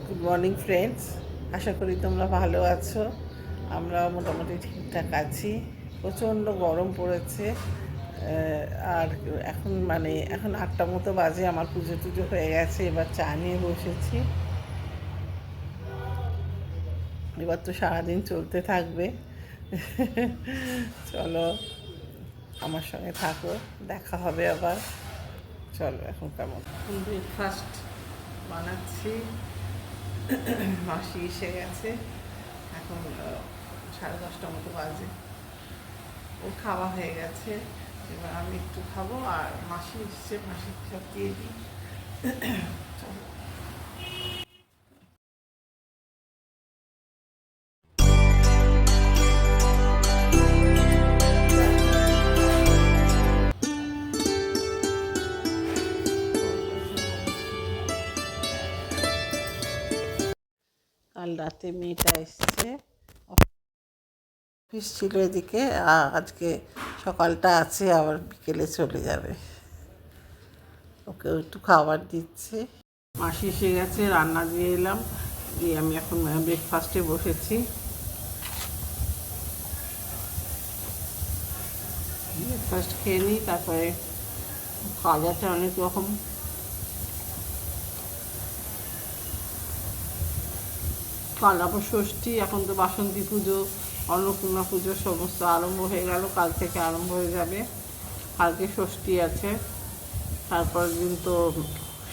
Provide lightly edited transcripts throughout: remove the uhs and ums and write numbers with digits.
Good morning friends, আশা করি তোমরা ভালো আছো। আমরা মোটামুটি ঠিকঠাক আছি। প্রচণ্ড গরম পড়েছে। আর এখন 8টা মতো বাজে। আমার পুজো টুজো হয়ে গেছে, এবার চা নিয়ে বসেছি। এবার তো সারাদিন চলতে থাকবে। চলো আমার সঙ্গে থাকো, দেখা হবে আবার। চলো এখন কেমন ব্রেকফাস্ট বানাচ্ছি। মাসি এসে গেছে, এখন 10:30 মতো বাজে। ও খাওয়া হয়ে গেছে, এবার আমি একটু খাবো। আর মাসি এসছে, মাসি সব দিয়ে দিই। চলো। কাল রাতে মেয়েটা এসছে, অফিস ছিল এদিকে। আজকে সকালটা আছে, আবার বিকেলে চলে যাবে। ওকে একটু খাবার দিচ্ছি। মাসি এসে গেছে, রান্না দিয়ে এলাম, দিয়ে আমি এখন ব্রেকফাস্টে বসেছি। ব্রেকফাস্ট খেয়ে নিই, তারপরে কাজ আছে অনেক রকম। কাল আবার ষষ্ঠী, এখন তো বাসন্তী পুজো, অন্নপূর্ণা পুজো সমস্ত আরম্ভ হয়ে গেল। কাল থেকে আরম্ভ হয়ে যাবে। কালকে ষষ্ঠী আছে, তারপরের দিন তো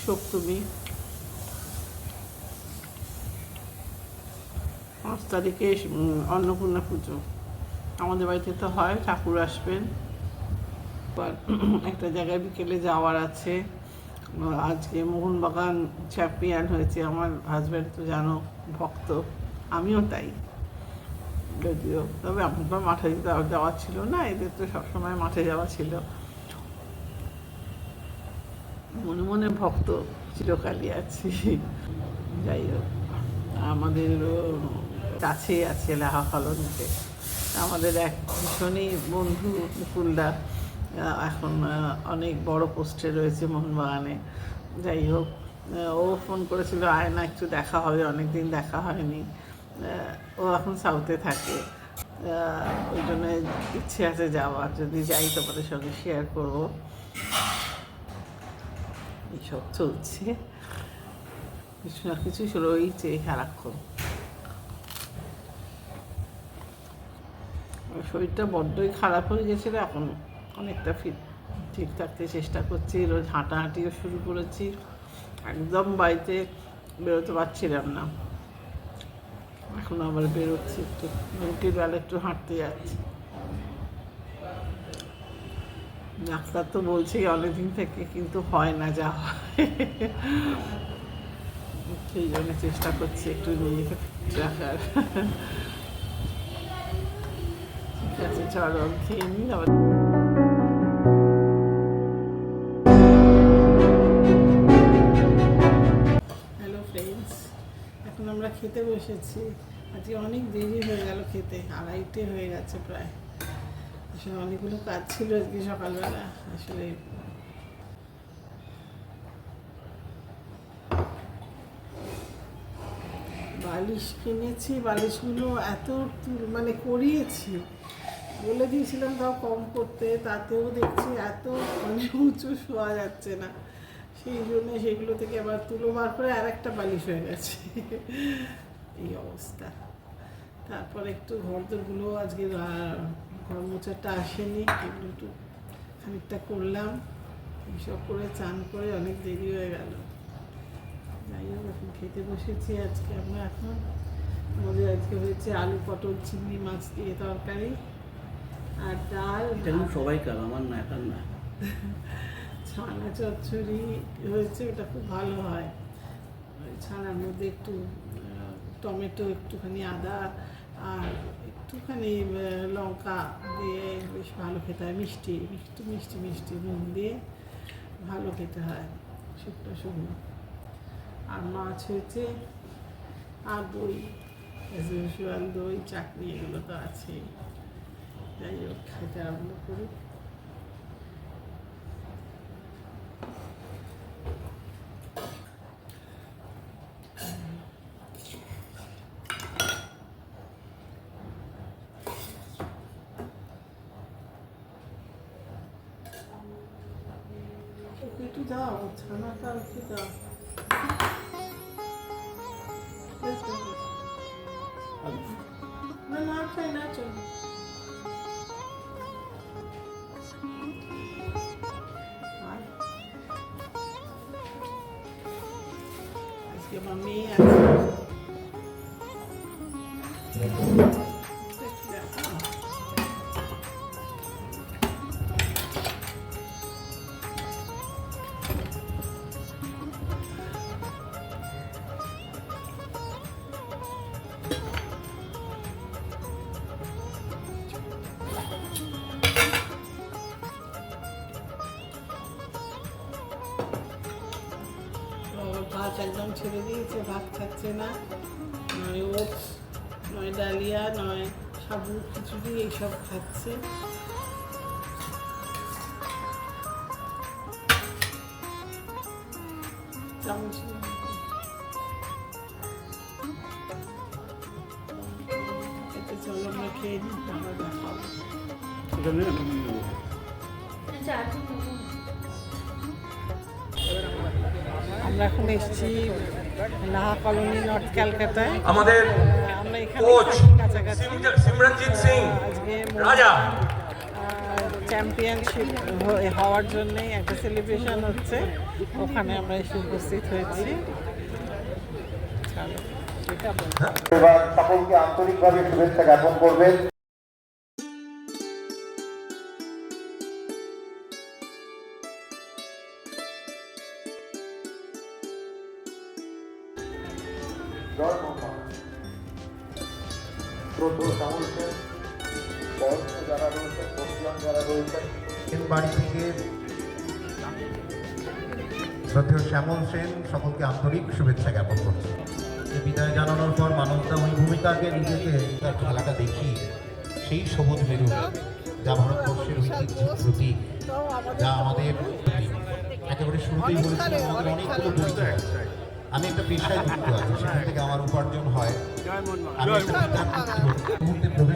সপ্তমী। 5 তারিখে অন্নপূর্ণা পুজো আমাদের বাড়িতে তো হয়, ঠাকুর আসবেন। একটা জায়গায় বিকেলে যাওয়ার আছে। আজকে মোহনবাগান চ্যাম্পিয়ন হয়েছে। আমার হাজব্যান্ড তো জানো ভক্ত, আমিও তাই। যদিও তবে আমার তো মাঠে যাওয়া ছিল না, এদের তো সবসময় মাঠে যাওয়া ছিল। মনে মনে ভক্ত চিরকালই আছি। যাই হোক, আমাদের কাছেই আছে লাহা কলোনিতে আমাদের এক ভীষণই বন্ধু মুকুলদা, এখন অনেক বড় পোস্টে রয়েছে মোহনবাগানে। যাই হোক, ও ফোন করেছিল, আয় না একটু দেখা হবে, অনেক দিন দেখা হয়নি। ও এখন সাউথে থাকে, ওই জন্য ইচ্ছে আছে যাওয়ার। যদি যাই তোমাদের সঙ্গে শেয়ার করবো। এইসব চলছে, কিছু না কিছু রয়েছে সারাক্ষণ। শরীরটা বড্ডই খারাপ হয়ে গেছিলো, এখন অনেকটা ঠিক থাকতে চেষ্টা করছি। রোজ হাঁটাহাঁটিও শুরু করেছি। একদম বাড়িতে বেরোতে পারছিলাম না, এখন আবার বেরোচ্ছি, একটু রুটির বেলা একটু হাঁটতে যাচ্ছি। ডাক্তার তো বলছেই অনেকদিন থেকে, কিন্তু হয় না যা হয়। সেই জন্য চেষ্টা করছি একটু নিজেকে ফিট রাখার। ঠিক আছে, চলো খেয়ে নিই আবার। হ্যালো ফ্রেন্ডস, এখন আমরা খেতে বসেছি। আজকে অনেক দেরি হয়ে গেল খেতে, 2:30 হয়ে গেছে প্রায়। আসলে অনেকগুলো কাজ ছিল আজকে সকালবেলা। আসলে বালিশ কিনেছি, বালিশগুলো এত করিয়েছি, বলে দিয়েছিলাম তাও কম করতে, তাতেও দেখছি এত উঁচু শোয়া যাচ্ছে না। সেই জন্য সেগুলো থেকে আবার তুলো বার করে আর একটা বালিশ হয়ে গেছে। এই অবস্থা। তারপর একটু ঘরদোরগুলো আজকে ঘর মোছাটা আসেনি, এগুলো একটু খানিকটা করলাম। এইসব করে চান করে অনেক দেরি হয়ে গেল। যাই হোক, এখন খেতে বসেছি। আজকে আমাদের আজকে হয়েছে আলু পটল চিংড়ি মাছ দিয়ে তরকারি আর ডাল। সবাইকার, আমার না, একার না। ছানা চচ্চড়ি হয়েছে, ওটা খুব ভালো হয়। ওই ছানার মধ্যে একটু টমেটো, একটুখানি আদা আর একটুখানি লঙ্কা দিয়ে বেশ ভালো খেতে হয়। মিষ্টি একটু মিষ্টি মিষ্টি নুন দিয়ে ভালো খেতে হয়, শুকনো শুকনো। আর মাছ হয়েছে, আর দই, অ্যাজ ইউজুয়াল, দই চাটনি এগুলো তো আছেই। যাই হোক, খেতে আরম্ভ করি। দাও, ছানাটা একটু দাও। বেশ, বেশ, বেশ। না না চাই না চাই। আজকে আমার মেয়ে আছে। ভাত একদম ছেড়ে দিয়েছে, ভাত খাচ্ছে না, নয় ওটস, নয় ডালিয়া, নয় সাবু খিচুড়ি এইসব খাচ্ছে। চামচ এতে চলো আমরা খেয়ে নিই, তারপর দেখাবো। আমরা এখন এসেছি লাহা কলোনি, নর্থ ক্যালকাটায়। আমাদের আমরা এখানে কোচ কাছাকাছি। সিমরনজিৎ সিং আজকে রাজা চ্যাম্পিয়নশিপ হওয়ার জন্য একটা সেলিব্রেশন হচ্ছে, ওখানে আমরা এসে উপস্থিত হয়েছি। চলো সেটা বলবো। এবার সকলকে আন্তরিকভাবে শুভেচ্ছা জ্ঞাপন করবেন। জয় মা। প্রচুর সামর্থ্যের বয়স্ক যারা রয়েছেন, বর্তমান যারা রয়েছেন, বাড়ি থেকে শ্রদ্ধেয় শ্যামল সেন সকলকে আন্তরিক শুভেচ্ছা জ্ঞাপন করছে। বিদায় জানানোর পর মানবতা ওই ভূমিকাকে নিজেকে তার খেলাটা দেখি, সেই সবুজ মেরু যা ভারতবর্ষের ঐতিহ্যের প্রতীক, যা আমাদের একেবারে শুরুতেই বলেছিলাম আমাদের অনেকগুলো পরিচয় আছে। আমি একটা পেশায় যুক্ত আছি, সেখান থেকে আমার উপার্জন হয়। আমি একটা মুহূর্তে প্রবেশ